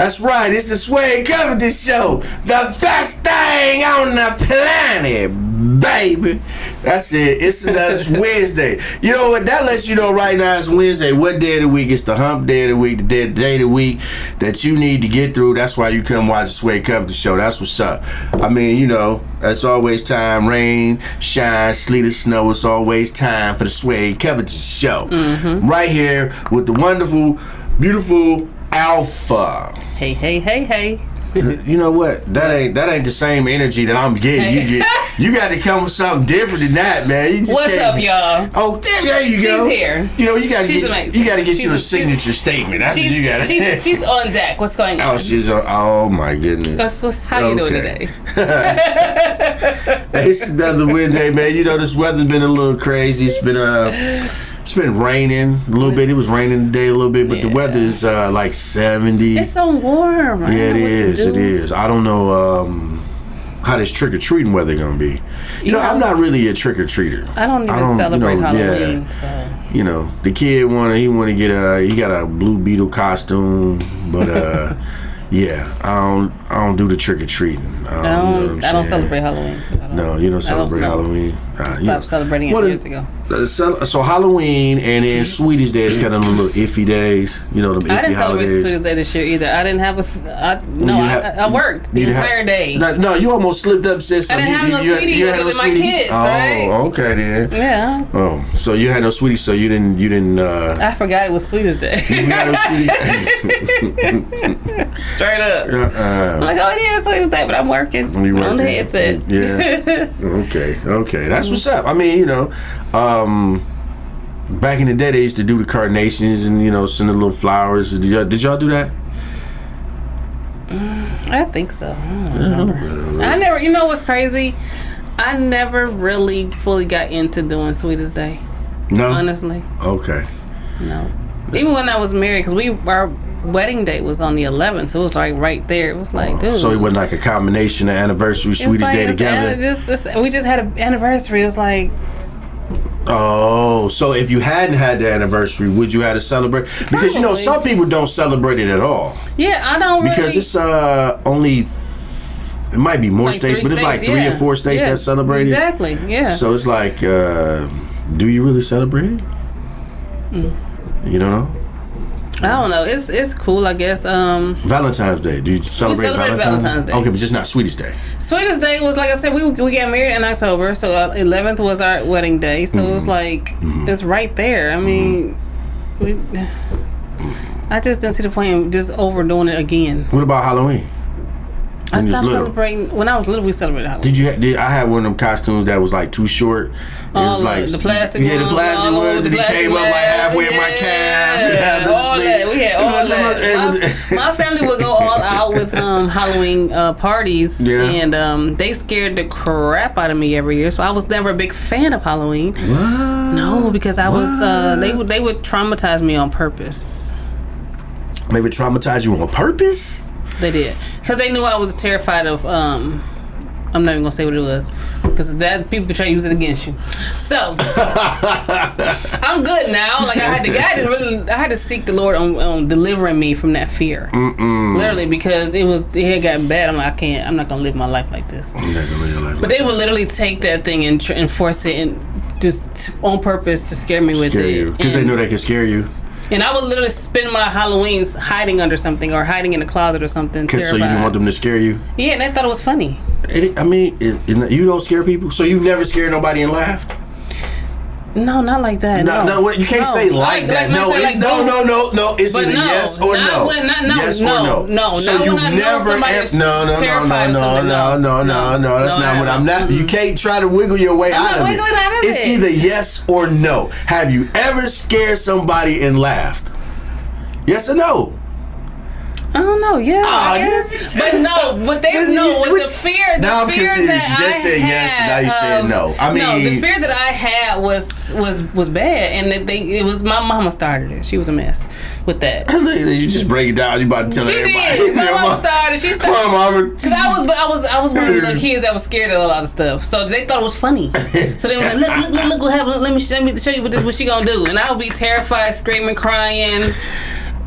That's right. It's the Wjzz Cool Tv show. The best thing on the planet, baby. That's it. It's Wednesday. You know what? That lets you know right now it's Wednesday. What day of the week? It's the hump day of the week, the day of the week that you need to get through. That's why you come watch the Wjzz Cool Tv show. That's what's up. I mean, you know, it's always time. Rain, shine, sleet, or snow. It's always time for the Wjzz Cool Tv show. Right here with the wonderful, beautiful Alpha. Hey, hey, hey, hey. You know what? That ain't the same energy that I'm getting. You got to come with something different than that, man. You just What's up, y'all? Oh, damn, there you go. She's here. You know, you got to get she's you a signature statement. That's what you got to. She's on deck. What's going on? Oh, she's on. Oh my goodness. How you doing today? It's another Wednesday, man. You know, this weather's been a little crazy. It's been raining a little bit. It was raining today a little bit, but the weather is like 70. It's so warm. Yeah, it is. It is. I don't know how this trick-or-treating weather gonna be. You know, I'm not really a trick-or-treater. I don't even celebrate Halloween. So you know, the kid he got a Blue Beetle costume, but yeah, I don't do the trick-or-treating. I don't celebrate Halloween. So no, you don't celebrate Halloween. Stopped celebrating it years ago. So Halloween and then Sweetest Day is kind of little iffy days. You know, I didn't celebrate Sweetest Day this year either. I didn't have I worked the entire day. No, you almost slipped up, sis. I didn't have no sweetie other than my kids, right? Oh, okay then. Yeah. Oh, so you had no sweetie, so you didn't. I forgot it was Sweetest Day. You forgot it was Sweetest. Straight up. I'm like, oh, it is Sweetest Day, but I'm working. On the headset. Yeah. Okay. That's what's up. I mean, you know, back in the day they used to do the carnations and, you know, send the little flowers. Did y'all do that? I think so. I don't remember. I never. You know what's crazy? I never really fully got into doing Sweetest Day. No. Honestly. Okay. No. Even when I was married, because our wedding date was on the 11th, so it was like right there. It was like, dude. So it wasn't like a combination of anniversary, Sweetest Day together. We just had an anniversary. It's like. Oh, so if you hadn't had the anniversary, would you have to celebrate? Because you know some people don't celebrate it at all. Yeah, I don't really. Because it's only. It might be more states, but it's like 3 or 4 states that celebrate it. Exactly. Yeah. So it's like, do you really celebrate it? You don't know? I don't know. It's cool, I guess. Valentine's Day. Do you celebrate Valentine's Day? Okay, but just not Sweetest Day. Sweetest Day was, like I said, we got married in October, so 11th was our wedding day. So it was like it's right there. I mean, I just didn't see the point of just overdoing it again. What about Halloween? I stopped celebrating when I was little. We celebrated Halloween. I had one of them costumes that was like too short. It was like the plastic ones. Yeah, the plastic ones, and it came up like halfway in my calf. All that. We had all that. My family would go all out with Halloween parties, and they scared the crap out of me every year. So I was never a big fan of Halloween. What? No, because I was. They would traumatize me on purpose. They would traumatize you on purpose? They did, because they knew I was terrified of. I'm not even gonna say what it was, because that people try to use it against you. So I'm good now. Like I had to seek the Lord on delivering me from that fear. Literally, because it had gotten bad. I'm like, I'm not gonna live my life like this. You're not gonna live your life but they would literally take that thing and force it and just on purpose to scare me with it, because they knew they could scare you. And I would literally spend my Halloweens hiding under something or hiding in a closet or something. So you didn't want them to scare you? Yeah, and they thought it was funny. You don't scare people? So you never scared nobody and laughed? No, not like that. No, you can't say like that. No. It's either yes or no. Yes or no. No. So you've never. No. That's not what I'm not. You can't try to wiggle your way out of it. It's either yes or no. Have you ever scared somebody and laughed? Yes or no? I don't know. Yeah, but the fear now I'm confused. that you just said yes, and now you said no. I mean, no, the fear that I had was bad, and it was my mama started it. She was a mess with that. You just break it down. You about to tell everybody. She did. My mom started. She started. Because I was one of the little kids that was scared of a lot of stuff, so they thought it was funny. So they were like, look what happened. Let me show you what she gonna do, and I would be terrified, screaming, crying.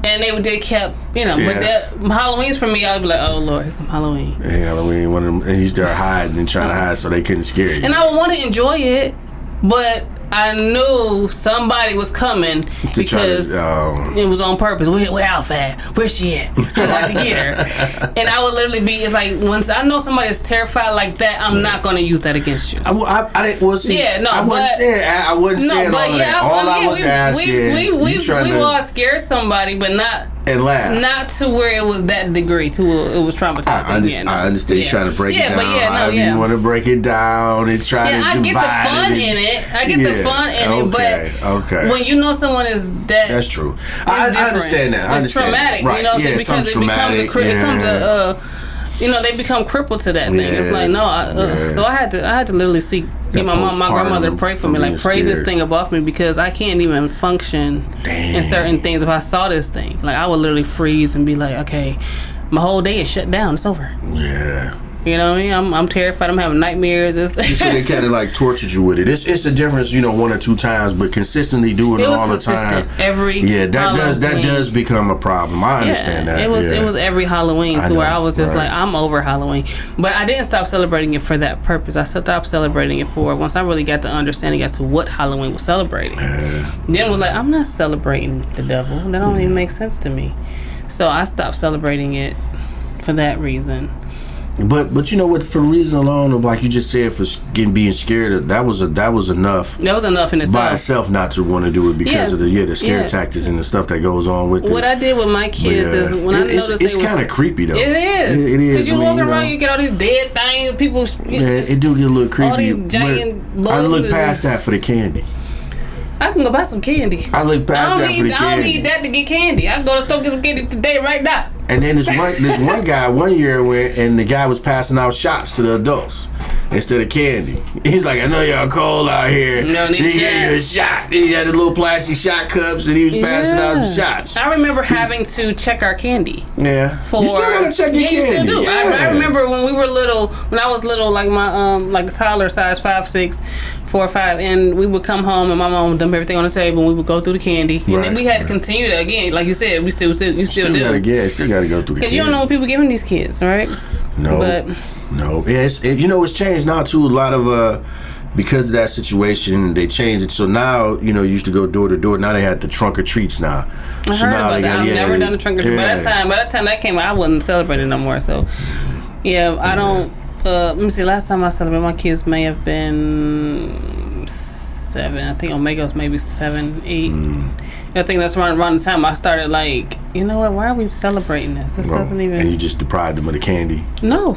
And they kept, you know, but Halloween's for me, I'd be like, oh Lord, here come Halloween. And Halloween, one of them, and you start hiding and trying to hide so they couldn't scare you. And I would want to enjoy it, but I knew somebody was coming because it was on purpose. Where Alpha at? Where's she at? I like to get her. And I would literally be, it's like, once I know somebody is terrified like that, I'm not going to use that against you. I didn't, well, see, I wasn't saying all of that. All I was asking, we all scared somebody, but not and laugh. Not to where it was that degree, to where it was traumatizing. I understand you trying to break it down. But however you want to break it down and try to divide it. I get the fun in it. I get the fun in it, but when you know someone is that, that's true. I understand that. It's traumatic, right. You know what I'm saying? Because it becomes a you know, they become crippled to that thing. It's like so I had to literally get my grandmother to pray for me, like pray this thing above me, because I can't even function in certain things if I saw this thing. Like I would literally freeze and be like, okay, my whole day is shut down. It's over. Yeah. You know what I mean? I'm terrified. I'm having nightmares. So they kind of like tortured you with it. It's a difference, you know, 1 or 2 times, but consistently doing it all the time. That does become a problem. I understand that. It was every Halloween, where I was just like, I'm over Halloween. But I didn't stop celebrating it for that purpose. I stopped celebrating it for once I really got the understanding as to what Halloween was celebrating. Then it was like, I'm not celebrating the devil. That don't even make sense to me. So I stopped celebrating it for that reason. But you know what? For a reason alone, like you just said, for being scared, that was enough. That was enough in itself. By itself, not to want to do it because of the scare tactics and the stuff that goes on with it. What I did with my kids is when I noticed it's kind of creepy though. It is. It is. Because you walk around, you get all these dead things. People. It do get a little creepy. All these giant bugs. I look past that for the candy. I can go buy some candy. I look past that for the candy. I don't need that to get candy. I can go to the store get some candy today, right now. And then this one guy one year went and the guy was passing out shots to the adults instead of candy. He's like, I know y'all cold out here. No need to get you a shot. He had the little plastic shot cups and he was passing out the shots. I remember having to check our candy. Yeah. You still gotta check your candy. You still do. Yeah. I remember when we were little, when I was little, like my like toddler size, 5, 6, 4 or 5, and we would come home and my mom would dump everything on the table and we would go through the candy. And then we had to continue that again. Like you said, you still do. Still gotta go through the candy. Because you don't know what people giving these kids, right? No. Yeah, it's changed now too. A lot of because of that situation, they changed it. So now, you know, you used to go door to door. Now they had the trunk or treats now. I heard about that. I've never done the trunk or treat. By that time that came out, I wasn't celebrating no more. So yeah, I don't. Let me see. Last time I celebrated, my kids may have been 7. I think Omega was maybe 7, 8. I think that's around the time I started like, you know what? Why are we celebrating this? This doesn't even. And you just deprived them of the candy. No.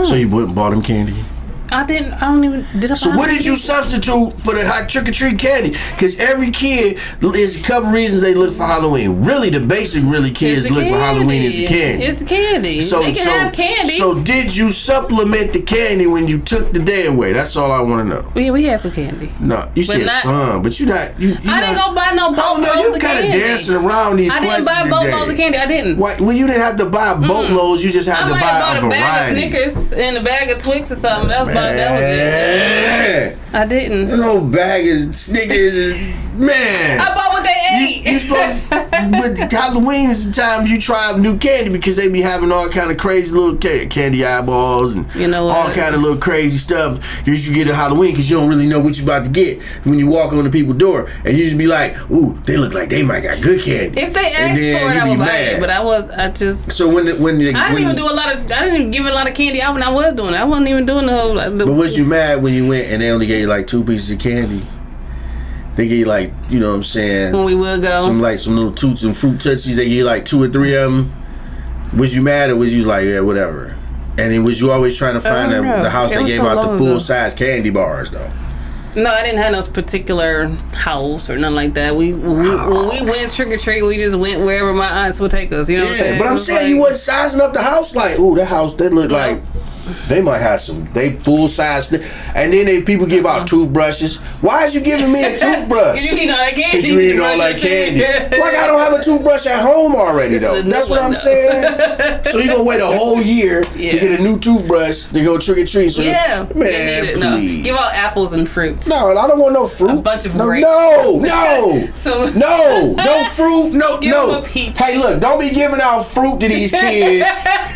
So you went and bought them candy? I didn't. I don't even. Did I? So what did you substitute for the hot trick or treat candy? Because every kid is a couple reasons they look for Halloween. Really, the basic kids look for Halloween is the candy. It's the candy. So they can have candy. So did you supplement the candy when you took the day away? That's all I want to know. We had some candy. No, you said some, but you not. I didn't go buy no boatloads of candy. You kind of dancing around these questions. I didn't buy boatloads of candy. I didn't. Why? Well, you didn't have to buy boatloads. You just had to buy a variety. I might have bought a bag of Snickers and a bag of Twix or something. That was it. I didn't. No bag of Snickers, man. I bought what they ate. You supposed, but Halloween is the time you try new candy because they be having all kind of crazy little candy eyeballs and all kind of little crazy stuff. Because you get a Halloween because you don't really know what you about to get when you walk on the people's door, and you just be like, "Ooh, they look like they might got good candy." If they asked for it, I would buy it. But I just. So I didn't even give a lot of candy out when I was doing it. I wasn't even doing the whole. But was you mad when you went and they only gave you like 2 pieces of candy? They gave you like, you know what I'm saying? When we would go. Some little toots and fruit touchies. They gave you like 2 or 3 of them. Was you mad or was you like, yeah, whatever? And then was you always trying to find the house that gave out the full size candy bars though? No, I didn't have no particular house or nothing like that. When we went trick or treat, we just went wherever my aunts would take us. You know what I'm saying? But I'm saying you wasn't sizing up the house like, ooh, that house that looked like. They might have some. They full size, and then people give out toothbrushes. Why is you giving me a toothbrush? Because you eat all that candy. Because you eat all that candy. Like I don't have a toothbrush at home already though. That's what I'm saying. So you gonna wait a whole year to get a new toothbrush to go trick or treat? So man, please. No. Give out apples and fruit. No, I don't want no fruit. A bunch of grapes. No. So, no fruit. No. Give them a peach. Hey, look, don't be giving out fruit to these kids.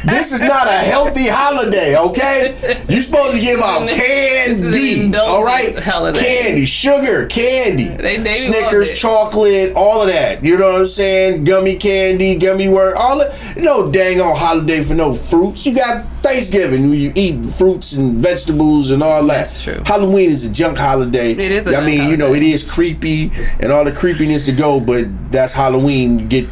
This is not a healthy holiday, okay? You're supposed to give out candy, all right? Holiday. Candy, sugar, candy, they Snickers, chocolate, all of that. You know what I'm saying? Gummy candy, gummy worm, all of no dang on holiday for no fruits. You got Thanksgiving where you eat fruits and vegetables and all that. That's true. Halloween is a junk holiday. It is a junk holiday. You know, it is creepy and all the creepiness to go, but that's Halloween. You get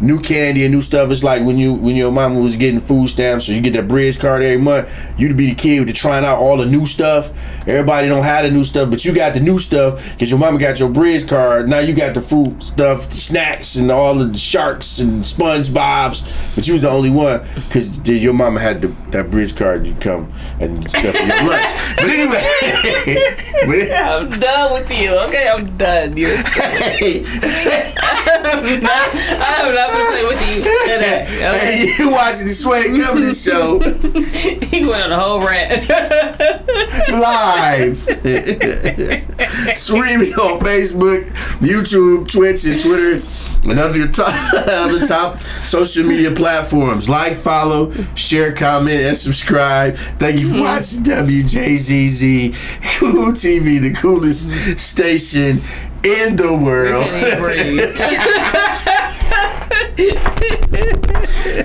new candy and new stuff. It's like when your mama was getting food stamps, or you get that Bridge card every month. You'd be the kid with trying out all the new stuff. Everybody don't have the new stuff, but you got the new stuff because your mama got your Bridge card. Now you got the fruit stuff, the snacks, and all of the sharks and SpongeBob's. But you was the only one because your mama had that Bridge card. You come and stuff in your lunch. But anyway, I'm done with you. Okay, I'm done. You're I'm not gonna play with you today. Okay? Hey, you watching the Sway Company show? He went on a whole rant. Live. Streaming on Facebook, YouTube, Twitch, and Twitter, and other top social media platforms. Like, follow, share, comment, and subscribe. Thank you for watching WJZZ Cool TV, the coolest station in the world.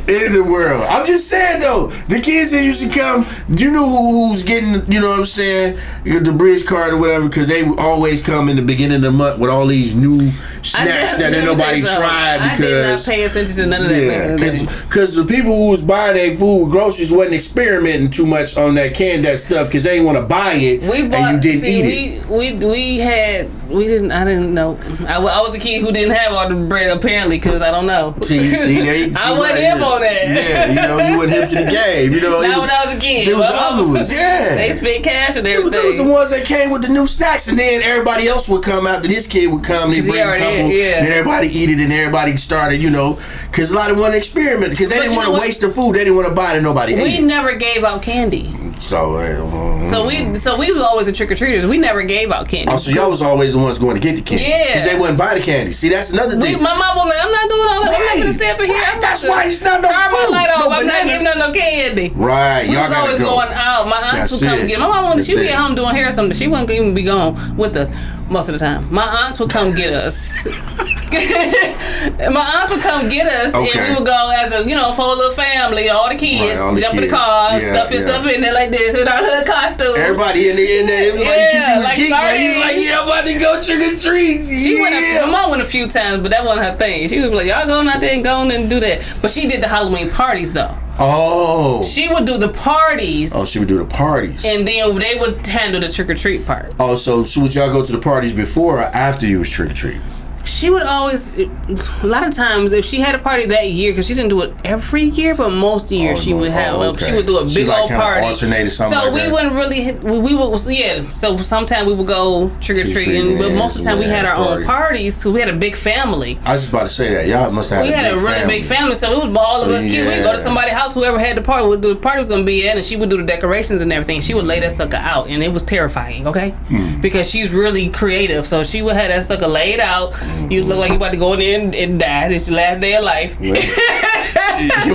In the world. I'm just saying though, the kids that used to come, do you know who's getting, you know what I'm saying, the Bridge card or whatever, because they always come in the beginning of the month with all these new snacks that ain't nobody tried. Because I did not pay attention to none of that. Because the people who was buying their food with groceries wasn't experimenting too much on that stuff because they didn't want to buy it and you didn't eat it. I didn't know. I was a kid who didn't have all the bread apparently because I don't know. I wasn't hip on that. Yeah, you know, you wasn't hip to the game. You know, not when I was a kid. There was the other ones, yeah. They spent cash and everything. There was the ones that came with the new snacks, and then everybody else would come after this kid would come. They bring a couple, and everybody eat it, and everybody started, you know, because a lot of them wanted to experiment because they didn't want to waste the food. They didn't want to buy it, and nobody ate it. We never gave out candy. So we was always the trick or treaters. We never gave out candy. Oh, so y'all was always the ones going to get the candy. Yeah, because they wouldn't buy the candy. See, that's another thing. My mom was like, "I'm not doing all that. Right. I'm not gonna stay up in here. Right. That's why it's not no food. I'm not giving them no candy." Right, we was always going out. My aunts would come get. My mom she would get home doing hair or something. She wouldn't even be gone with us most of the time. My aunts would come get us. My aunts would come get us, and we would go as a full little family, all the kids, jump in the car, stuff in there like this with our little costumes. Everybody in there, it was like you was like, I'm about to go trick or treat. My mom went a few times, but that wasn't her thing. She was like, y'all going out there and go and do that. But she did the Halloween parties though. Oh. She would do the parties. Oh, she would do the parties. And then they would handle the trick or treat part. Oh, so would y'all go to the parties before or after you was trick or treat? She would always, a lot of times, if she had a party that year, because she didn't do it every year, but most years she would have, she would do a big old party. Alternated something so like we that. wouldn't really, so sometimes we would go trick or treating, but most of the time we had our own parties, so we had a big family. I was just about to say that. Y'all must have We had a really big family, so it was all of us kids. We'd go to somebody's house, whoever had the party, the party was going to be at, and she would do the decorations and everything. She would lay that sucker out, and it was terrifying, okay? Because she's really creative, so she would have that sucker laid out. You look like you about to go in there and die. It's your last day of life. Your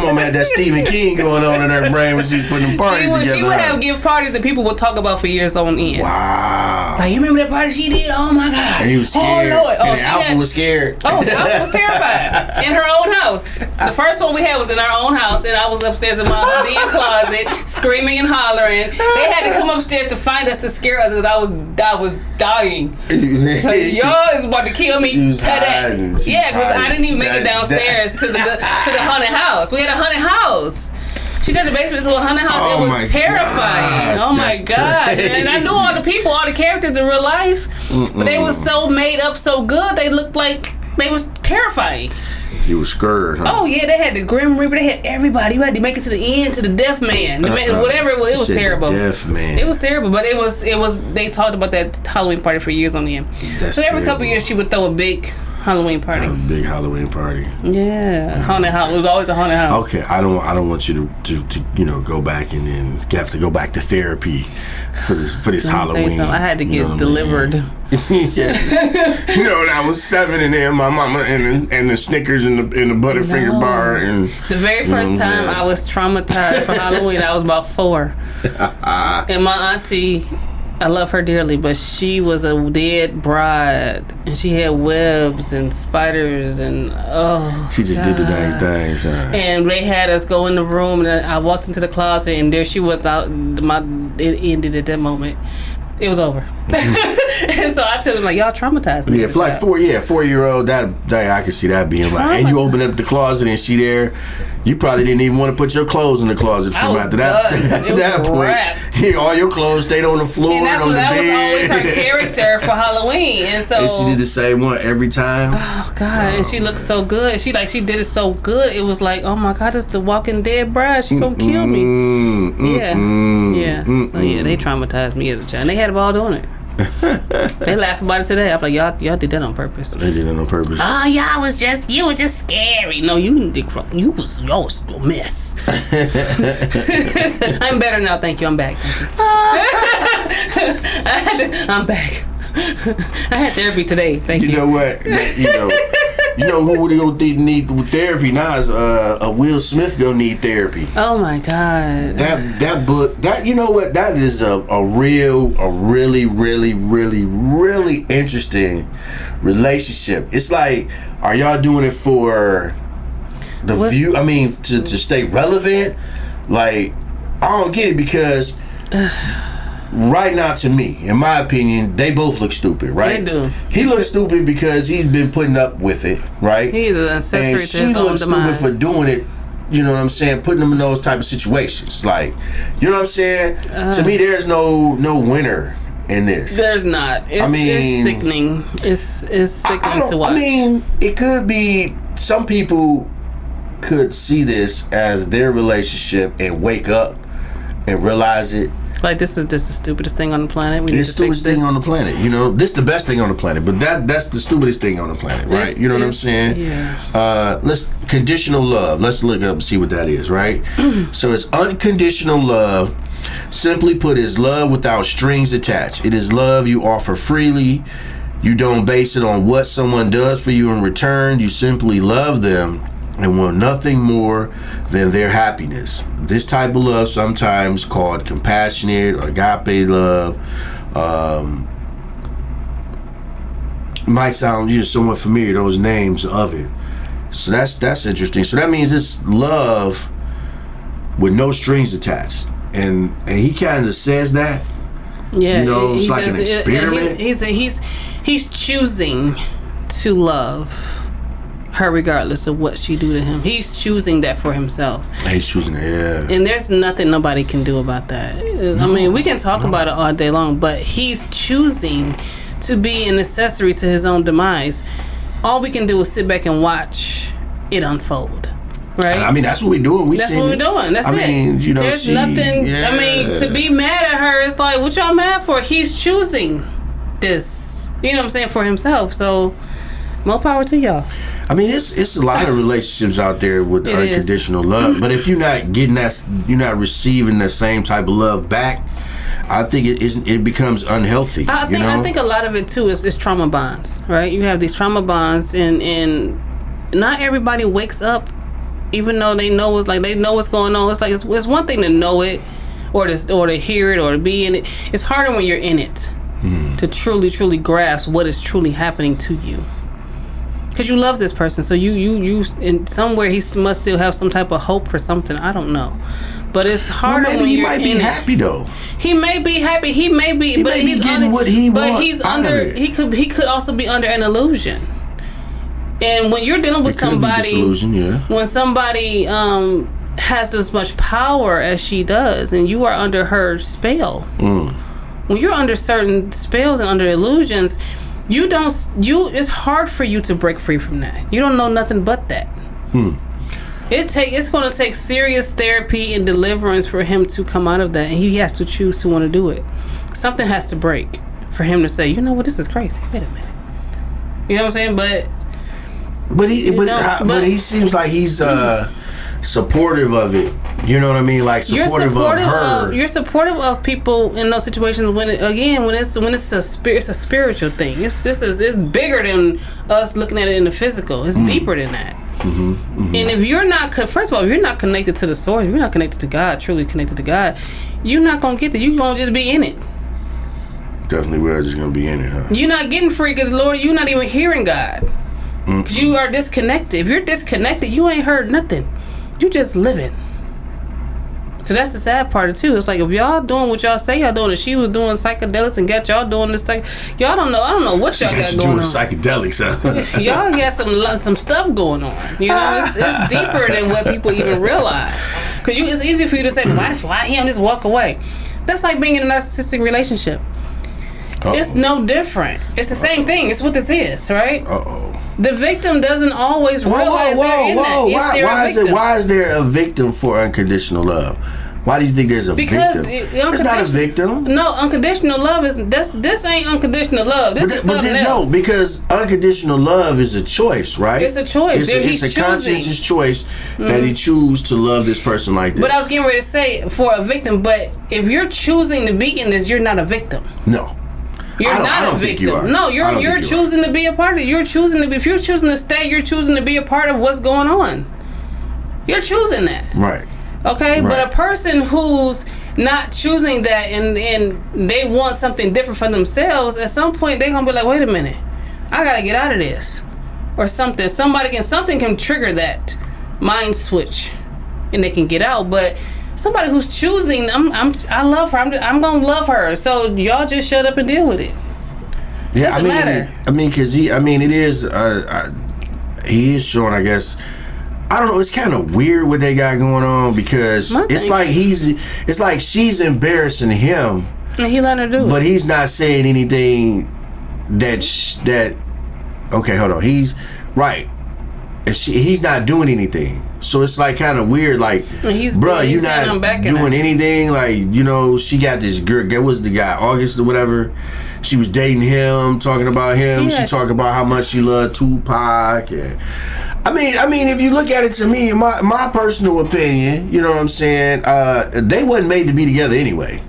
mama had that Stephen King going on in her brain when she was putting parties together. She would have gift parties that people would talk about for years on end. Wow. Like, you remember that party she did? Oh my God. And he was scared. Oh Lord. And Alpha was scared. Oh, Alpha was terrified. In her own house. The first one we had was in our own house, and I was upstairs in my closet, screaming and hollering. They had to come upstairs to find us to scare us because I was dying. Y'all is about to kill me today. Yeah, because I didn't even make it downstairs to the haunted house. We had a haunted house. She turned the basement into a haunted house. It was terrifying. Gosh, oh my God. And I knew all the people, all the characters in real life. But they was so made up so good. They looked like They was terrifying. You was scared, huh? Oh yeah, they had the Grim Reaper. They had everybody. You had to make it to the end, to the Death Man, whatever it was. It was terrible. Death Man. It was terrible, but it was. They talked about that Halloween party for years on end. So every couple of years, she would throw a big Halloween party. A big Halloween party. Yeah, haunted house. It was always a haunted house. Okay, I don't want you to go back and then you have to go back to therapy for this Halloween. I had to get delivered. Yeah. When I was 7 and then my mama and the Snickers and the Butterfinger bar and the very first time I was traumatized for Halloween, I was about 4, and my auntie. I love her dearly, but she was a dead bride, and she had webs and spiders, and she just did the dang things. And they had us go in the room, and I walked into the closet, and there she was out. It ended at that moment. It was over. And so I tell them, like, y'all traumatized me. Yeah, for like 4-year-old, that I could see that being like, and you open up the closet and she there. You probably didn't even want to put your clothes in the closet from after that. At that point, all your clothes stayed on the floor and on the bed. That was always her character for Halloween, and so and she did the same one every time. Oh God! And she looked so good. She did it so good. It was like, oh my God, it's the Walking Dead bride. She gonna kill me. Yeah. So yeah, they traumatized me as a child. And they had a ball doing it. They laugh about it today. I'm like, y'all did that on purpose. They did it on purpose. Oh, you were just scary. No, y'all was a mess. I'm better now, thank you. I'm back. I'm back. I had therapy today. Thank you. You know what? You know who would go need therapy now is a Will Smith gonna need therapy. Oh my God. That book, you know what? That is a really, really, really, really interesting relationship. It's like, are y'all doing it for the view? I mean, to stay relevant? Like, I don't get it because right now, to me, in my opinion, they both look stupid, right? They do. He looks stupid because he's been putting up with it, right? He's an accessory to his own demise. And she looks stupid for doing it, you know what I'm saying? Putting them in those type of situations. Like, you know what I'm saying? To me, there's no winner in this. There's not. It's sickening. It's sickening to watch. I mean, it could be, some people could see this as their relationship and wake up and realize it. Like, this is just the stupidest thing on the planet. We need to fix this. It's the stupidest thing on the planet. You know, this is the best thing on the planet, but that's the stupidest thing on the planet, right? You know what I'm saying? Yeah. Conditional love. Let's look up and see what that is, right? So it's unconditional love. Simply put, is love without strings attached. It is love you offer freely. You don't base it on what someone does for you in return. You simply love them and want nothing more than their happiness. This type of love, sometimes called compassionate or agape love, might sound somewhat familiar, those names of it. So that's interesting. So that means it's love with no strings attached. And he kind of says that. Yeah, it's like an experiment. He's choosing to love her regardless of what she do to him. He's choosing that for himself. He's choosing it, yeah. And there's nothing nobody can do about that. I mean, we can talk about it all day long, but he's choosing to be an accessory to his own demise. All we can do is sit back and watch it unfold. Right? I mean, that's what we're doing. That's what we're doing. That's it. I mean, there's nothing. Yeah. I mean, to be mad at her, it's like, what y'all mad for? He's choosing this. You know what I'm saying? For himself. So, more power to y'all. I mean, it's a lot of relationships out there with unconditional love. But if you're not getting that, you're not receiving the same type of love back, I think it becomes unhealthy. I think a lot of it too is trauma bonds, right? You have these trauma bonds, and not everybody wakes up, even though they know they know what's going on. It's like it's one thing to know it, or to hear it, or to be in it. It's harder when you're in it to truly grasp what is truly happening to you. Because you love this person, so you in somewhere he must still have some type of hope for something. I don't know, but it's harder when you're in it. He might be happy though. He may be happy. He may be, but he's getting what he wants. But he's under. He could also be under an illusion. And when you're dealing with somebody, when somebody has as much power as she does, and you are under her spell, when you're under certain spells and under illusions, It's hard for you to break free from that. You don't know nothing but that. It's going to take serious therapy and deliverance for him to come out of that, and he has to choose to want to do it. Something has to break for him to say, you know what, this is crazy. Wait a minute. You know what I'm saying? But he seems like he's supportive of it. You know what I mean? Like supportive of her. You're supportive of people in those situations when it's a spiritual thing. It's bigger than us looking at it in the physical. It's deeper than that. And if you're not, first of all, if you're not connected to the source, if you're not connected to God, truly connected to God, you're not gonna get there. You're gonna just be in it. Definitely, we're just gonna be in it, huh? You're not getting free because Lord, you're not even hearing God. Because you are disconnected. If you're disconnected, you ain't heard nothing. You just living. So that's the sad part too. It's like if y'all doing what y'all say y'all doing, and she was doing psychedelics and got y'all doing this thing, y'all don't know. I don't know what y'all got going on. Psychedelics, huh? Y'all got some stuff going on. You know, it's deeper than what people even realize. Because it's easy for you to say, why him? Just walk away. That's like being in a narcissistic relationship. It's no different. It's the same thing. It's what this is, right? The victim doesn't always realize they're in that. Why is there a victim for unconditional love? Why do you think there's a victim? It's not a victim. No, unconditional love this ain't unconditional love. This is something else. No, because unconditional love is a choice, right? It's a choice. It's a conscientious choice that he chooses to love this person like this. But I was getting ready to say for a victim, but if you're choosing to be in this, you're not a victim. No. You're not a victim. No, you're choosing to be a part of it. You're choosing to be. If you're choosing to stay, you're choosing to be a part of what's going on. You're choosing that. Right. Okay? Right. But a person who's not choosing that and they want something different for themselves, at some point they're gonna be like, wait a minute, I gotta get out of this. Or something. Something can trigger that mind switch and they can get out. But somebody who's choosing, I love her. I'm gonna love her. So y'all just shut up and deal with it. Yeah, Doesn't matter. Because it is. He is showing. I guess. I don't know. It's kind of weird what they got going on because it's like she's embarrassing him, and he let her do it. But he's not saying anything that. Okay, hold on. He's right. He's not doing anything. So it's like kind of weird, like, bruh, you not doing anything. Like, you know, she got this girl. That was the guy, August or whatever. She was dating him, talking about him. Yeah. She talked about how much she loved Tupac. And I mean, if you look at it, to me, my personal opinion, you know what I'm saying? They wasn't made to be together anyway.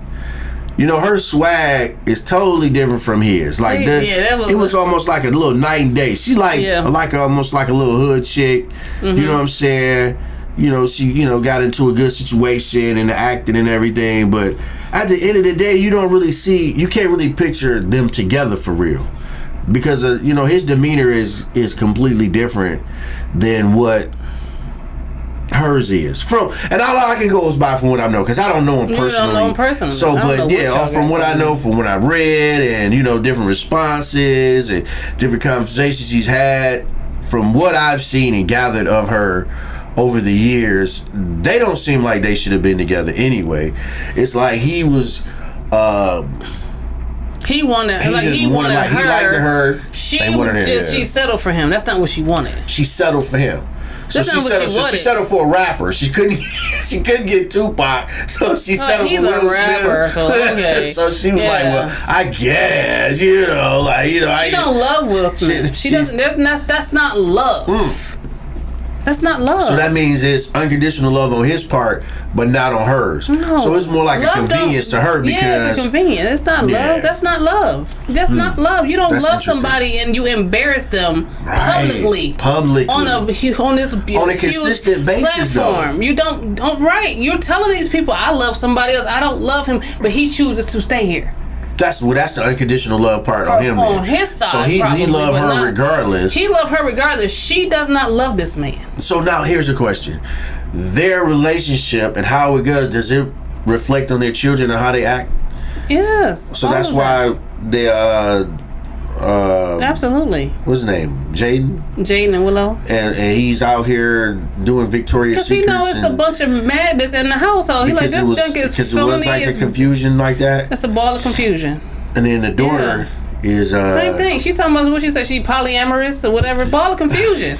You know, her swag is totally different from his. Like it was almost like a little night and day. She almost like a little hood chick. You know what I'm saying? You know, she got into a good situation and the acting and everything. But at the end of the day, you can't really picture them together for real, because his demeanor is completely different than what hers is. And all I can go is by from what I know, because I don't know him personally. You don't know him personally. So, from what I know, from what I read, and different responses and different conversations he's had, from what I've seen and gathered of her over the years, they don't seem like they should have been together anyway. It's like he was. He wanted her. He liked her. She settled for him. That's not what she wanted. She settled for him. So she settled for a rapper. She couldn't get Tupac, so she settled for Will Smith. So, okay. So she was like, well, I guess, she don't love Will Smith. She doesn't. That's not love. That's not love. So that means it's unconditional love on his part, but not on hers. No. So it's more like a convenience to her because... Yeah, it's a convenience. It's not love. That's not love. That's not love. You don't love somebody and you embarrass them publicly. On a consistent basis, platform. Though. You don't... Right. You're telling these people, I love somebody else. I don't love him, but he chooses to stay here. That's the unconditional love part on him. On his side, so he loved her regardless. He loved her regardless. She does not love this man. So now here's a question: their relationship and how it goes, does it reflect on their children and how they act? Yes. So that's why they absolutely. What's his name? Jaden and Willow. And he's out here doing Victoria's Secret. Because he knows it's a bunch of madness in the household. He's like, this junk is phony. Because it was like a confusion like that. It's a ball of confusion. And then the daughter is same thing. She's talking about what she said. She polyamorous or whatever. Ball of confusion.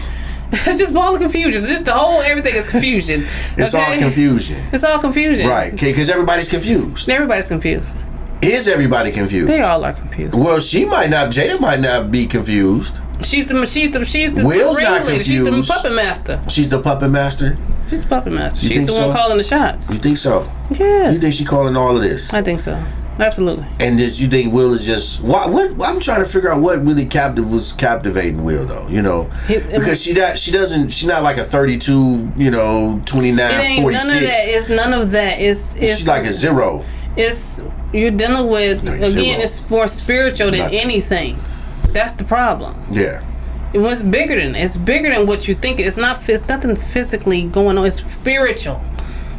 It's just ball of confusion. Just the whole everything is confusion. It's all confusion. It's all confusion. Right. Okay, because everybody's confused. Everybody's confused. Is everybody confused? They all are confused. Well, Jada might not be confused. She's the Will's not ringleader. She's the confused. puppet master. She's the puppet master? She's the puppet master. You She's the think one so? calling the shots. You think so? Yeah. You think she calling all of this? I think so. Absolutely. And you think Will is just what? I'm trying to figure out what really was captivating Will though. You know, because she's not like a 32. 29, 46. None of that. It's none of that. It's she's like a zero. It's you're dealing with again. Zero. It's more spiritual than anything. That's the problem. Yeah. It's bigger than it's bigger than what you think. It's nothing physically going on. It's spiritual.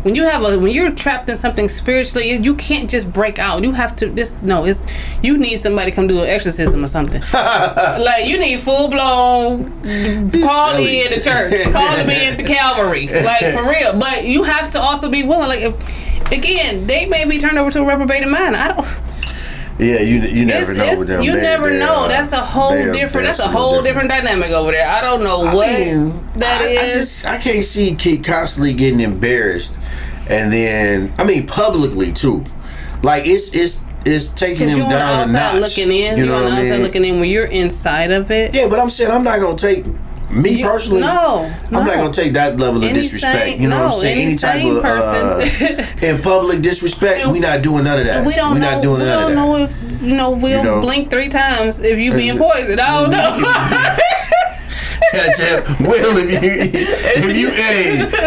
When you're trapped in something spiritually, you can't just break out. You have to you need somebody to come do an exorcism or something. Like you need full blown call me in the church, call me at the Calvary, like for real. But you have to also be willing. Like again, they may be turned over to a reprobated mind. I don't. Yeah, you never know with them. You never know. That's a whole different. That's a whole different dynamic over there. I don't know what that is. I can't see Kate constantly getting embarrassed, and then publicly too. Like it's taking him down a notch. Looking in. You know what I mean? Outside looking in when you're inside of it. Yeah, but I'm saying I'm not gonna take. Me personally, I'm not gonna take that level of disrespect. You know what I'm saying? Any type of in public disrespect, we not doing none of that. We don't know. We don't know if we'll blink 3 times if you being poisoned. I don't know. Will, if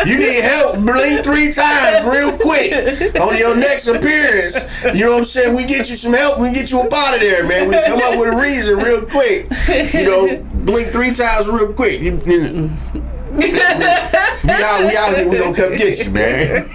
you need help, blink 3 times real quick on your next appearance. You know what I'm saying? We get you some help. We get you up out of there, man. We come up with a reason real quick. Blink 3 times real quick. We out here. We gonna come get you, man.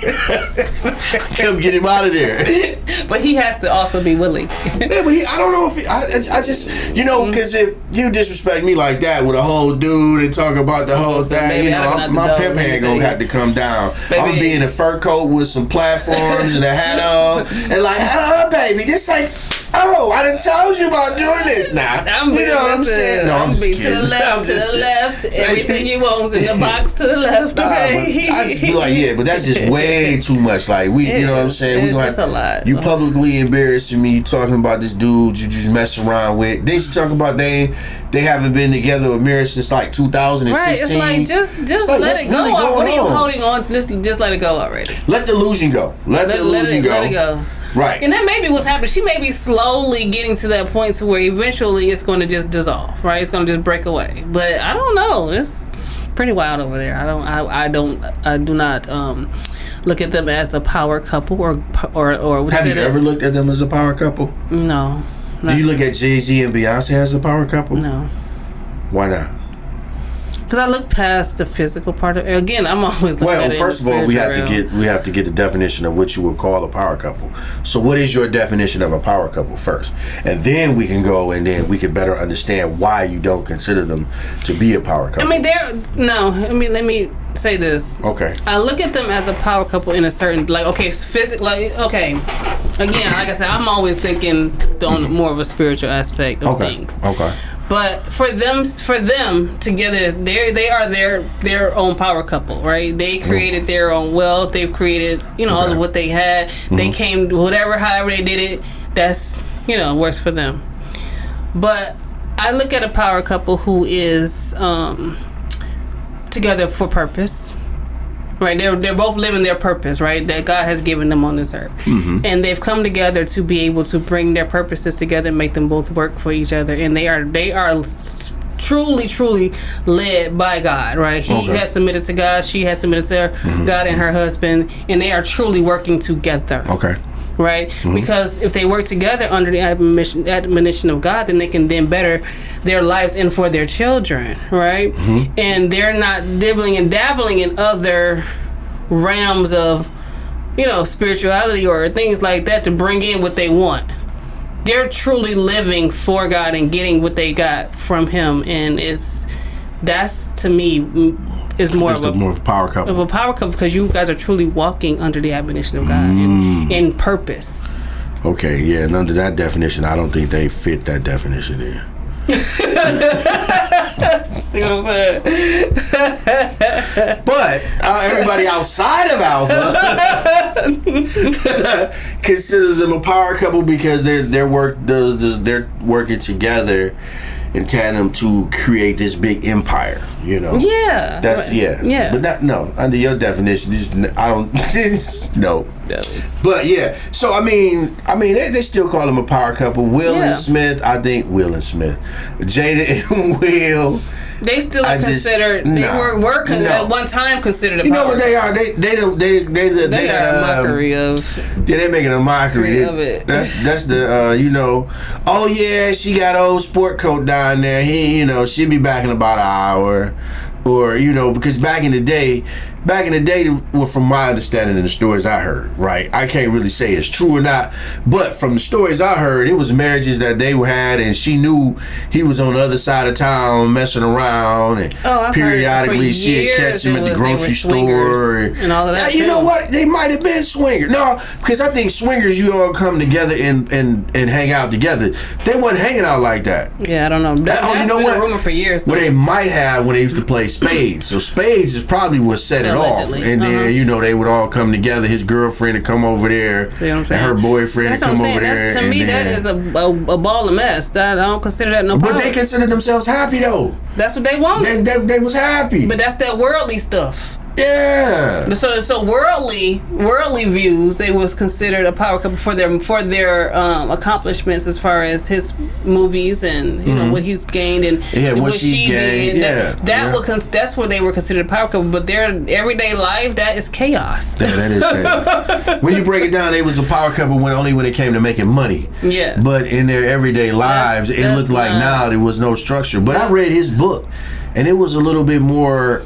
Come get him out of there. But he has to also be willing. Yeah, but I don't know if I just because if you disrespect me like that with a whole dude and talk about the whole thing, my pimp hand gonna have to come down. I'm gonna be in a fur coat with some platforms and a hat on, and like, baby, this ain't. Oh, I done told you about doing this now. You know what I'm saying? No, I'm just kidding. To the left. Everything you want was in the box to the left. Okay. I just be like, yeah, but that's just way too much. Like you know what I'm saying? It's a lot. You publicly embarrassing me. You talking about this dude you just mess around with. They talk about they haven't been together with marriage since like 2016. Right. It's like just let it go. Really what are you holding on to? Just let it go already. Let the illusion go. Let the illusion go. Let it go. Right. And that may be what's happening. She may be slowly getting to that point to where eventually it's going to just dissolve, right? It's going to just break away. But I don't know. It's pretty wild over there. I do not look at them as a power couple or have you ever looked at them as a power couple? No. Do you look at Jay-Z and Beyonce as a power couple? No. Why not? Because I look past the physical part of it. Again, I'm always looking at it. Well, first of all, we have to get the definition of what you would call a power couple. So what is your definition of a power couple first? And then we can go and then we can better understand why you don't consider them to be a power couple. Let me say this. Okay. I look at them as a power couple in a certain, again, like I said, I'm always thinking on more of a spiritual aspect of things. Okay. But for them together, they are their own power couple, right? They created their own wealth. They've created, all of what they had. Mm-hmm. They came, however they did it. That's works for them. But I look at a power couple who is together for purpose. Right, they're both living their purpose, right? That God has given them on this earth, and they've come together to be able to bring their purposes together and make them both work for each other. And they are truly led by God, right? He has submitted to God, she has submitted to God and her husband, and they are truly working together. Okay. Right? Mm-hmm. Because if they work together under the admonition of God, then they can then better their lives and for their children, right? Mm-hmm. And they're not dibbling and dabbling in other realms of, spirituality or things like that to bring in what they want. They're truly living for God and getting what they got from Him, and that's to me is more of a power couple. Of a power couple, because you guys are truly walking under the admonition of God and in purpose. Okay, yeah, and under that definition, I don't think they fit that definition in. See what I'm saying? But everybody outside of Alpha considers them a power couple because they're working together in tandem to create this big empire. You know? Yeah. That's yeah. But that no, under your definition, I don't. No. But yeah, so I mean, they still call them a power couple. Will and Smith, I think Will and Smith, Jada and Will. They still are considered. They were at one time considered a power. You know what they are? They got a mockery of. Yeah, they making a mockery of it. That's the you know. Oh yeah, she got old sport coat down there. She'll be back in about an hour. Or, because back in the day, well, from my understanding and the stories I heard, right? I can't really say it's true or not, but from the stories I heard, it was marriages that they had, and she knew he was on the other side of town messing around, and periodically she'd catch him at the grocery store and all of that. You know what? They might have been swingers. No, because I think swingers, you all come together and hang out together. They wasn't hanging out like that. Yeah, I don't know. That's been a rumor for years. Well, they might have when they used to play spades. So spades is probably what set it off. And then, they would all come together. His girlfriend would come over there. See what I'm saying? And her boyfriend would come over there. To me, that is a ball of mess. I don't consider that no problem. But they consider themselves happy, though. That's what they wanted. They was happy. But that's that worldly stuff. Yeah. So worldly views, they was considered a power couple for their accomplishments as far as his movies and what he's gained and what she gained. That's where they were considered a power couple. But their everyday life, that is chaos. Yeah, that is chaos. When you break it down, they was a power couple only when it came to making money. Yes. But in their everyday lives, it looked like now there was no structure. But I read his book, and it was a little bit more.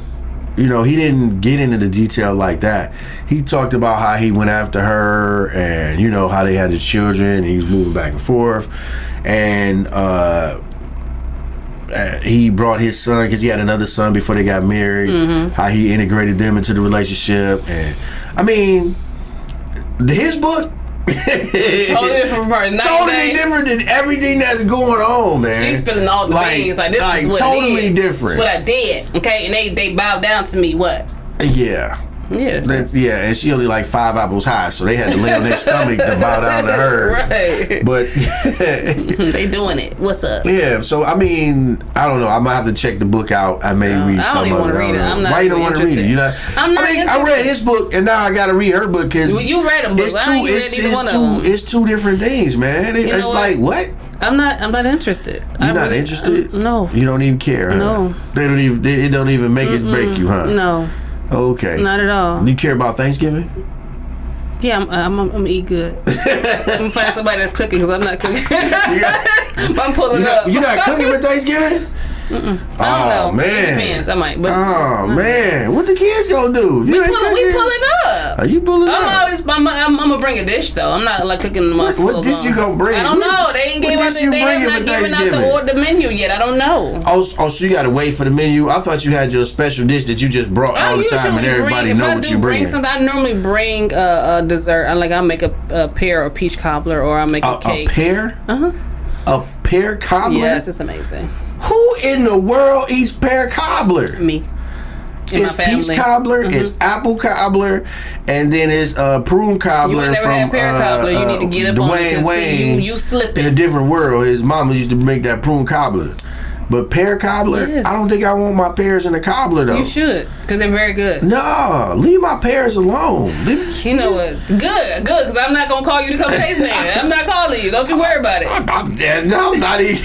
He didn't get into the detail like that. He talked about how he went after her and, how they had the children. And he was moving back and forth. And he brought his son, because he had another son before they got married, how he integrated them into the relationship. And, his book, totally different from totally different than everything that's going on, man. She's spilling all the things like this is what totally it is. Different. This is what I did, okay? And they bowed down to me. What? Yeah. Yeah, and she only like 5 apples high, so they had to lay on their stomach to bow down to her. Right. But they doing it. What's up? Yeah, so I don't know. I might have to check the book out. I may read some of it. I don't even want to read it. I'm not. Why you don't want to read it? I'm not interested. I read his book, and now I got to read her book because you read a book. I ain't read either one of them. It's two different things, man. It's like what? I'm not interested. You're not interested? No. You don't even care, huh? No. It don't even make it break you, huh? No. Okay. Not at all. Do you care about Thanksgiving? Yeah, I'm gonna eat good. I'm gonna find somebody that's cooking because I'm not cooking. I'm pulling up. You're not cooking for Thanksgiving? I don't know. Man. It depends. I might. But, man. What the kids gonna do? If we pulling up. Are you pulling up? I'm gonna bring a dish though. I'm not like cooking the What dish you gonna bring? I don't know. They ain't giving out. They have not given out the menu yet. I don't know. Oh, so you gotta wait for the menu. I thought you had your special dish that you just brought all the time, and everybody know what you bring. I normally bring a dessert. I'll make a pear or peach cobbler, or I'll make a cake. A pear? A pear cobbler? Yes, it's amazing. Who in the world eats pear cobbler? Me. It's peach cobbler, it's apple cobbler, and then it's prune cobbler from pear cobbler. You need to get up Dwayne on Wayne. You slipping. In a different world. His mama used to make that prune cobbler. But pear cobbler? Yes. I don't think I want my pears in the cobbler, though. You should, because they're very good. No, leave my pears alone. You know what? Good, because I'm not going to call you to come taste me. I'm not calling you. Don't you worry about it. I'm not even...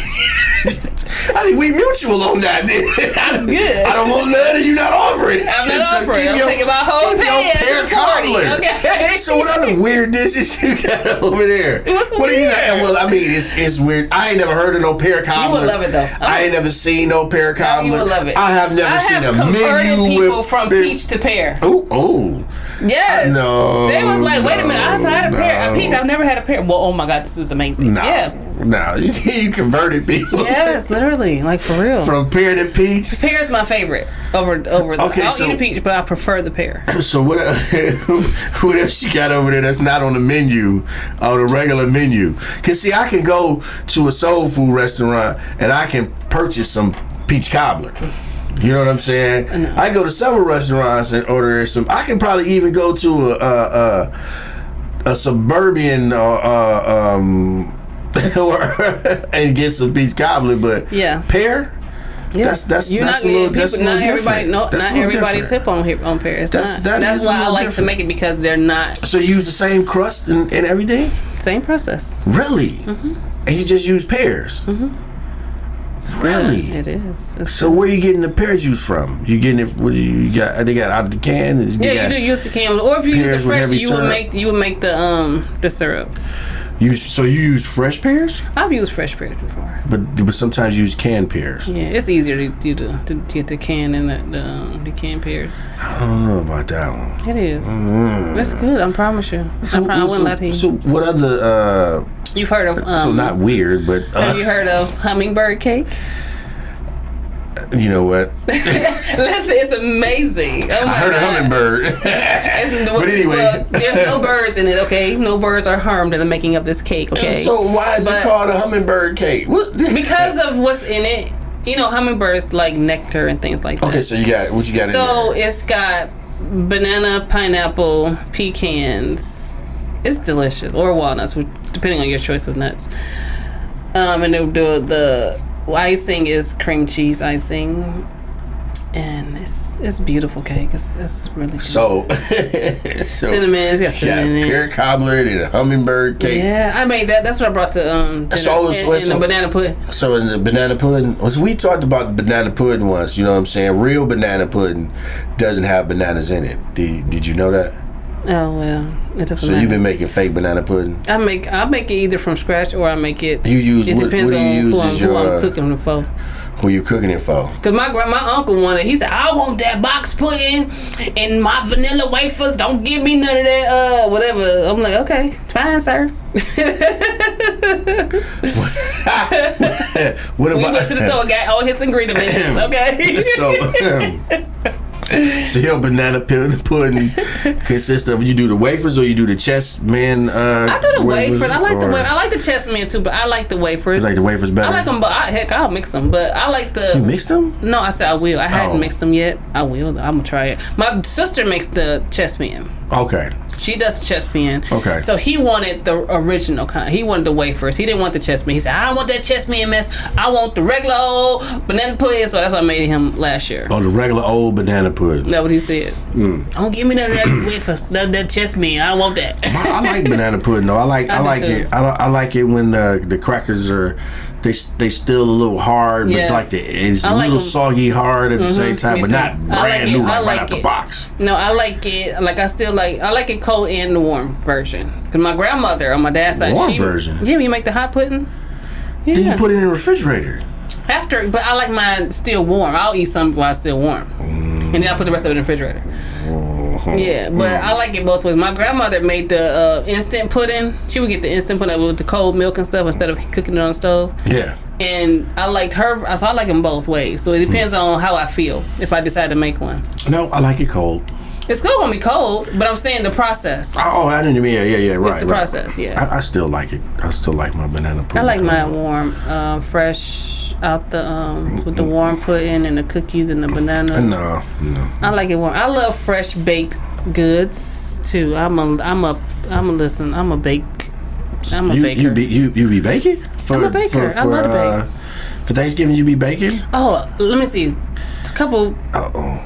I think we mutual on that. Good. I don't want none of you not offering. I'm not offering. I'm taking my whole pear cobbler. Okay. So what other weird dishes you got over there? What's what weird? Well, I mean, it's weird. I ain't never heard of no pear cobbler. You would love it though. I ain't never seen no pear cobbler. No, you would love it. I have never seen a menu people with from peach to pear. Oh. Yes. No. They was like, wait a minute, I've had a peach. I've never had a pear. Well, oh my God, this is amazing. No. Yeah. No, you converted people. Yes, literally, like for real. From pear to peach. Pear is my favorite over. Okay, I'll eat a peach, but I prefer the pear. So what else you got over there that's not on the menu, on the regular menu? Cause see, I can go to a soul food restaurant and I can purchase some peach cobbler. You know what I'm saying? I go to several restaurants and order some. I can probably even go to a suburban and get some peach cobbler, but pear. Yeah. That's You're that's not a little, getting that's people. a little Not everybody. different. No, That's not everybody's hip on pear. It's not. That's why I like to make it because they're not. So you use the same crust and everything? Same process. Really? Mm-hmm. And you just use pears? Mm-hmm. Really? It is. So where are you getting the pear juice from? You getting it? What do you got? They got out of the can. You do use the can, or if you use it fresh, you would make the syrup. You use fresh pears? I've used fresh pears before. But sometimes you use canned pears. Yeah, it's easier to get the can and the canned pears. I don't know about that one. It is. It's good. I promise you. I wouldn't lie to you. So what other? You've heard of? So not weird, but have you heard of hummingbird cake? You know what? Listen, it's amazing. Oh my I heard God. of hummingbird. But anyway, there's no birds in it. Okay, no birds are harmed in the making of this cake. Okay. So why is it called a hummingbird cake? Because of what's in it. You know, hummingbirds like nectar and things like that. Okay, so you got what you got in there? So it's got banana, pineapple, pecans. It's delicious, or walnuts, depending on your choice of nuts. And the icing is cream cheese icing, and it's beautiful cake. It's really good. So cinnamon. It's got cinnamon in it. Pear cobbler and a hummingbird cake. Yeah, I made that. That's what I brought to dinner. In the banana pudding. So in the banana pudding, we talked about banana pudding once. You know what I'm saying? Real banana pudding doesn't have bananas in it. Did you know that? Oh well, it doesn't matter. So you've been making fake banana pudding? I make it either from scratch or I make it. You use it what? Depends What do you use on who I'm cooking it for. Who you cooking it for? Cause my uncle wanted. He said, "I want that box pudding and my vanilla wafers. Don't give me none of that whatever." I'm like, "Okay, fine, sir." What we about? went to the store, got all his ingredients. Okay. So your banana pudding consists of, you do the wafers or you do the chess man? I do the wafers. I like the chess man too, but I like the wafers. You like the wafers better? I like them, but I'll mix them. But I like the. You mix them? No, I said I will. I hadn't mixed them yet. I will. I'm gonna try it. My sister makes the chess man. Okay. She does the chess pan. Okay. So he wanted the original kind. He wanted the wafers. He didn't want the chess pan. He said, "I don't want that chess pan mess. I want the regular old banana pudding." So that's what I made him last year. Oh, the regular old banana pudding. That's what he said. Don't give me none of that wafers. That chess pan. I don't want that. I like banana pudding though. I like it. I like it when the crackers are. They still a little hard, yes. but like it's a little soggy hard at the same time, but not brand new right out the box. No, I like it. Like I like it cold and the warm version. Cause my grandmother on my dad's side, warm version. Yeah, you make the hot pudding. Yeah. Then you put it in the refrigerator. After, but I like mine still warm. I'll eat some while it's still warm, and then I put the rest of it in the refrigerator. Yeah, but I like it both ways. My grandmother made the instant pudding. She would get the instant pudding with the cold milk and stuff instead of cooking it on the stove. Yeah. And I liked her, so I like them both ways. So it depends on how I feel if I decide to make one. No, I like it cold. It's still gonna be cold, but I'm saying the process. Oh, I didn't mean yeah, right. It's the process, yeah. I still like it. I still like my banana pudding. I like mine warm, fresh out the with the warm pudding and the cookies and the bananas. No. I like it warm. I love fresh baked goods too. I'm a baker. You be baking? I'm a baker. I love to bake. For Thanksgiving, you be baking? Oh, let me see. A couple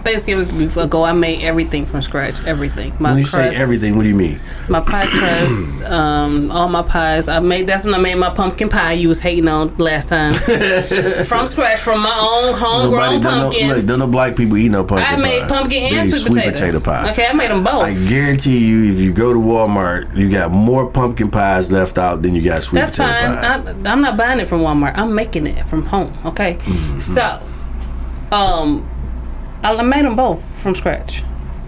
Thanksgivings ago, I made everything from scratch. Everything. When you say everything, what do you mean? My pie crust, all my pies. That's when I made my pumpkin pie you was hating on last time. From scratch, from my own homegrown pumpkins. Don't no black people eat no pumpkin pie. I made pumpkin and sweet potato pie. Okay, I made them both. I guarantee you, if you go to Walmart, you got more pumpkin pies left out than you got sweet potato pie. That's fine. I'm not buying it from Walmart. I'm making it from home. Okay, so. I made them both from scratch.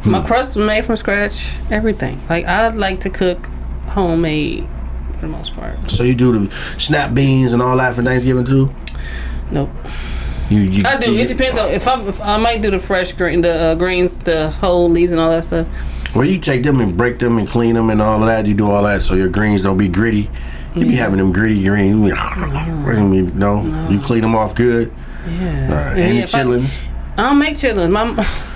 My crust was made from scratch. Everything. Like I like to cook homemade for the most part. So you do the snap beans and all that for Thanksgiving too? Nope. I do. It depends on if I might do the fresh greens, the whole leaves and all that stuff. Well, you take them and break them and clean them and all of that. You do all that so your greens don't be gritty. You be having them gritty greens. No, you clean them off good. Yeah. Any chitlins? I don't make chitlins.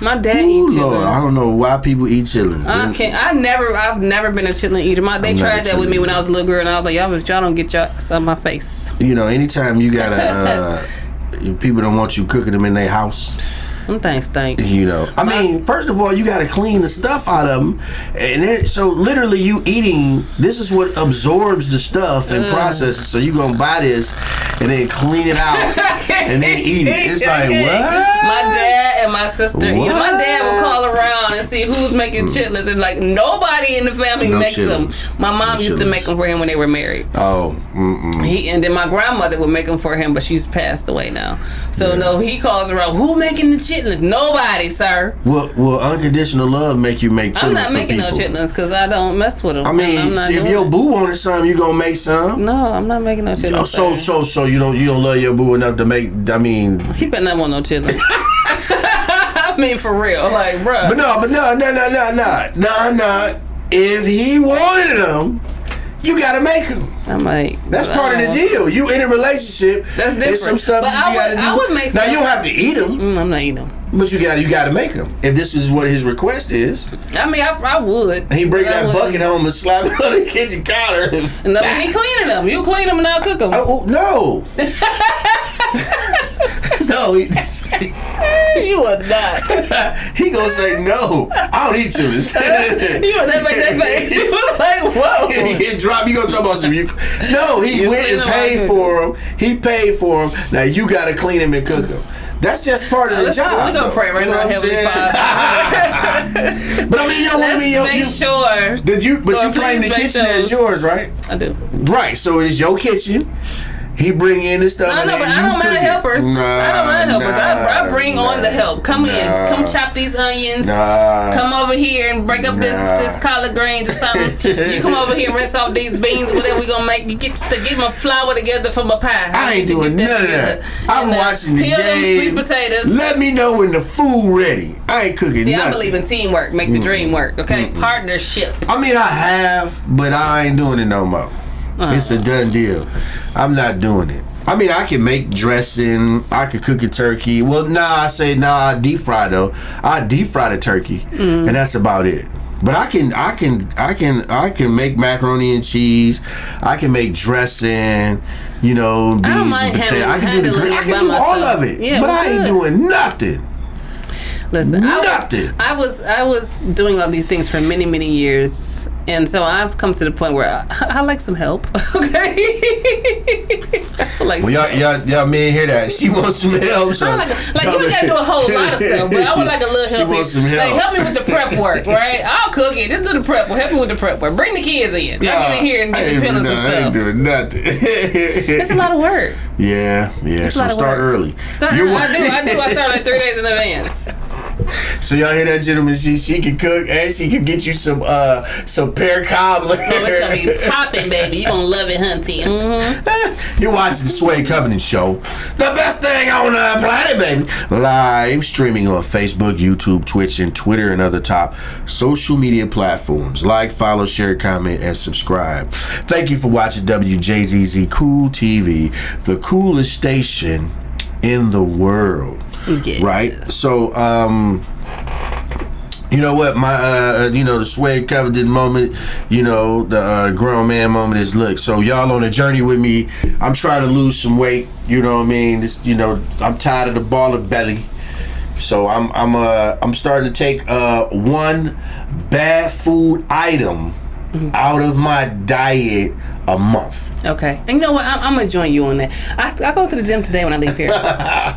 My dad eats chitlins. Lord, I don't know why people eat chitlins. I've never been a chitlin eater. They tried that with me when I was a little girl, and I was like, y'all don't get your ass on my face. Anytime you gotta, people don't want you cooking them in their house. Them things stink. I mean, first of all, you got to clean the stuff out of them, and so literally, you eating. This is what absorbs the stuff and processes. So you gonna buy this and then clean it out and then eat it. It's like what? My dad and my sister. My dad would call around and see who's making chitlins, and like nobody in the family makes them. My mom used to make them for him when they were married. Oh. And then my grandmother would make them for him, but she's passed away now. So no, he calls around. Who making the chitlins? Nobody, sir. Will unconditional love make you make chitlins? I'm not making no chitlins because I don't mess with them. I mean, if your boo wanted some, you gonna make some. No, I'm not making no chitlins. So you don't love your boo enough to make? I mean, he better not want no chitlins. I mean, for real, like, bruh. But no. If he wanted them, you gotta make them. I might. That's part of the deal. You in a relationship. That's different. There's some stuff but that you gotta do. I would make. Now you don't have to eat them. I'm not eating them. But you gotta make them. If this is what his request is. I mean, I would. And he bring that bucket home and slap it on the kitchen counter. No, he cleaning them. You clean them and I'll cook them. Oh no. No. You are not. He gonna say no. I don't eat chitlins. You would never make that face. You was like, whoa. He drop. You gonna talk about some? No, he went and paid for them. He paid for them. Now you gotta clean them and cook them. That's just part of the job. We're gonna pray right now, Heavenly Father. But I mean, make sure. Did you? But you claim the kitchen as yours, right? I do. Right. So it's your kitchen. He bring in the stuff. No, but I don't mind helpers. I don't mind helpers. I bring on the help. Come in. Come chop these onions. Come over here and break up this collard greens or something. You come over here and rinse off these beans or whatever we gonna make. You get my flour together for my pie. I ain't doing none of that. I'm watching the game. Peel them sweet potatoes. Let me know when the food ready. I ain't cooking nothing. I believe in teamwork. Make the dream work. Okay, partnership. I mean, I have, but I ain't doing it no more. It's a done deal. I'm not doing it. I mean, I can make dressing. I could cook a turkey. Well, I deep fry though. I deep fry the turkey, and that's about it. But I can make macaroni and cheese. I can make dressing. Beans and potatoes. I can do I can do all of it. Yeah, but I ain't doing nothing. Listen, I was doing all these things for many, many years, and so I've come to the point where I like some help. Okay. Y'all men hear that? She wants some help. So you ain't gotta do a whole lot of stuff, but I would like a little help. She wants some help. Like, help me with the prep work, right? I'll cook it. Just do the prep work. Help me with the prep work. Bring the kids in. Y'all get in here and get the peeling some stuff. I ain't doing nothing. It's a lot of work. Yeah. So start early. I do. I start like 3 days in advance. So y'all hear that, gentlemen? She can cook and she can get you some pear cobbler. Oh, it's gonna be popping, baby. You gonna love it, hunty. Mm-hmm. You're watching the Sway Covenant Show, the best thing on the planet, baby. Live streaming on Facebook, YouTube, Twitch, and Twitter, and other top social media platforms. Like, follow, share, comment, and subscribe. Thank you for watching Wjzz Cool TV, the coolest station in the world. Yes. Right? So, you know what? My, the Sway Covenant moment, the grown man moment is, look, so y'all on a journey with me. I'm trying to lose some weight. You know what I mean? This, I'm tired of the baller belly. So I'm starting to take one bad food item out of my diet a month. Okay. And you know what? I'm going to join you on that. I go to the gym today when I leave here.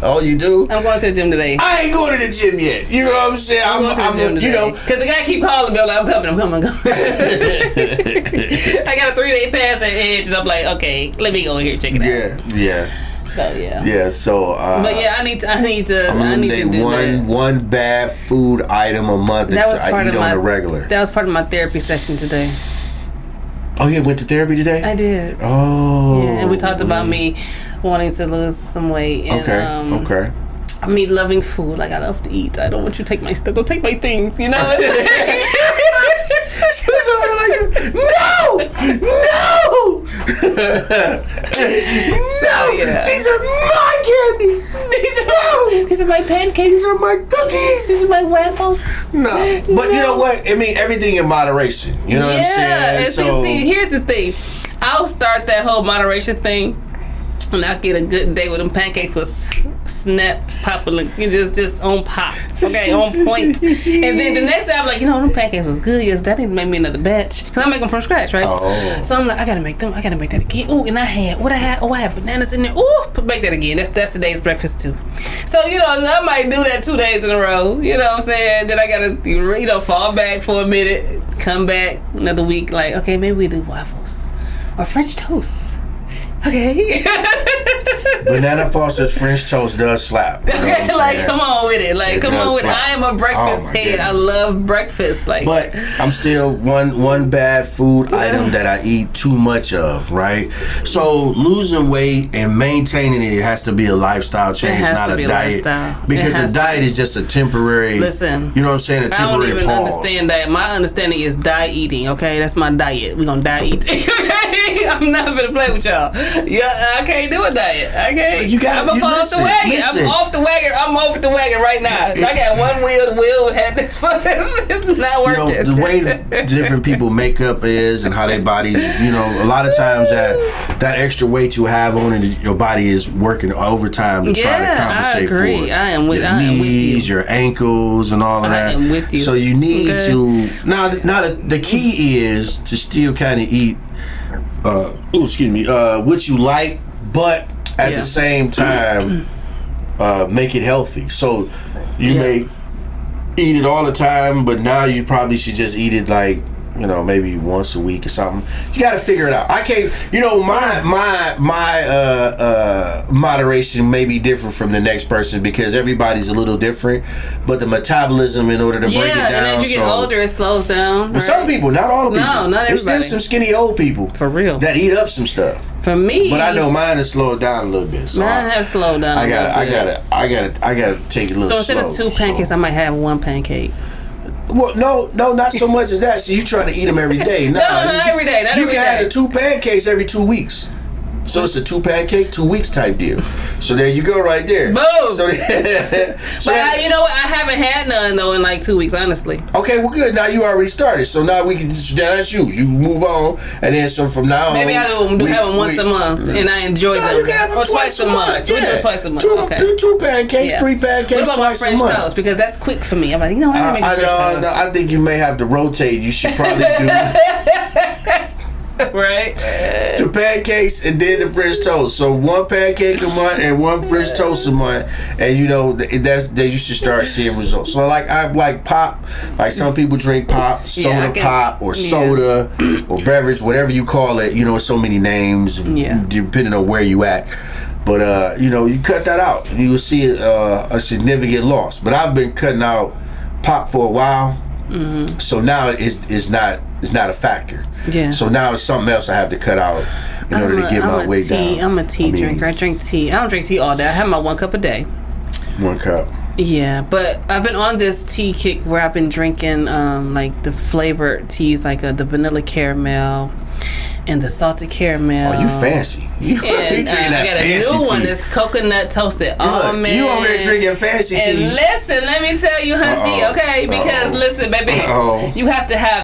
Oh, you do? I'm going to the gym today. I ain't going to the gym yet. You know what I'm saying? I'm going to the gym today. Because the guy keep calling me. I'm like, I'm coming. I got a 3-day pass at Edge, and I'm like, okay, let me go in here and check it out. Yeah. So yeah. Yeah. So. But yeah, I need to do one bad food item a month that I eat on the regular. That was part of my therapy session today. Oh, yeah, went to therapy today? I did. Oh. Yeah, and we talked about me wanting to lose some weight. And, okay. Me loving food. Like, I love to eat. I don't want you to take my stuff. Don't take my things, you know? She was over like, no! No! No! Yeah. These are my candies! These are my pancakes. These are my cookies! These are my waffles. No. But you know what? I mean, everything in moderation. You know what I'm saying? And So, see, here's the thing. I'll start that whole moderation thing, and I'll get a good day with them pancakes with snap, popping, just on pop. Okay, on point. And then the next day I'm like, them pancakes was good. Yes, that need to make me another batch. Because I make them from scratch, right? Oh. So I'm like, I gotta make them. I gotta make that again. Ooh, and I had bananas in there. Ooh, make that again. That's today's breakfast too. So, I might do that 2 days in a row. You know what I'm saying? Then I gotta, fall back for a minute, come back another week. Like, okay, maybe we do waffles or French toast. Okay. Banana Foster's French toast does slap. You know what I'm saying? Come on with it. Like, come on with it. Slap. I am a breakfast head. Goodness. I love breakfast. Like, but I'm still one bad food item that I eat too much of, right? So losing weight and maintaining it has to be a lifestyle change, not a diet. Because a diet is just a temporary. Listen, you know what I'm saying? A temporary I don't even pause. understand that. My understanding is diet eating. Okay, that's my diet. We gonna diet eat. I'm not gonna play with y'all. Yeah, I can't do a diet. Okay, I'm gonna fall off the wagon. Listen. I'm off the wagon. I'm off the wagon right now. I got one wheel. The wheel had this. It's not working. The way different people makeup is and how their bodies. A lot of times that extra weight you have on it, your body is working overtime to try to compensate I agree. for it. I am with knees, you. your ankles, and all of that. I am with you. So you need to now. The key is to still kind of eat. What you like, but at the same time, make it healthy. So you may eat it all the time, but now you probably should just eat it like, maybe once a week or something. You got to figure it out. I can't, my moderation may be different from the next person because everybody's a little different, but the metabolism in order to break it down. And as you get older, it slows down. Right? Some people, not all the people. No, not everybody. There's still some skinny old people. For real. That eat up some stuff. For me, but I know mine has slowed down a little bit. So mine have slowed down. I gotta take it a little slow. So instead of 2 pancakes, I might have 1 pancake. Well, no, not so much as that. So you trying to eat them every day? No, not every day. You can have the 2 pancakes every 2 weeks. So it's a 2 pancake, 2 weeks type deal. So there you go, right there. Boom. But you know what? I haven't had none though in like 2 weeks, honestly. Okay, well, good. Now you already started, so now we can. That's you. You move on, and then so from now on, maybe I do have them once a month, and I enjoy them. You can have them or twice a month. Yeah. We do it twice a month. Do 2 pancakes, 3 pancakes, what about twice my French a month. toast? Because that's quick for me. I'm like, I don't make French toast. I think you may have to rotate. You should probably do. Right. 2 pancakes and then the French toast. So 1 pancake a month and 1 French toast a month, and that you should start seeing results. So I like pop. Like some people drink pop, soda pop, or soda, or beverage, whatever you call it. So many names depending on where you at. But you cut that out, and you will see a significant loss. But I've been cutting out pop for a while, so now it's not a factor. Yeah. So now it's something else I have to cut out in order to get my weight down. I'm a tea drinker. I drink tea. I don't drink tea all day. I have my 1 cup a day. 1 cup. Yeah, but I've been on this tea kick where I've been drinking like the flavored teas, like the vanilla caramel and the salted caramel. Oh, you fancy. You drinking that fancy tea. I got a new one that's coconut toasted almond. You over here drinking fancy tea. And listen, let me tell you, hunty, okay? Because listen, baby, you have to have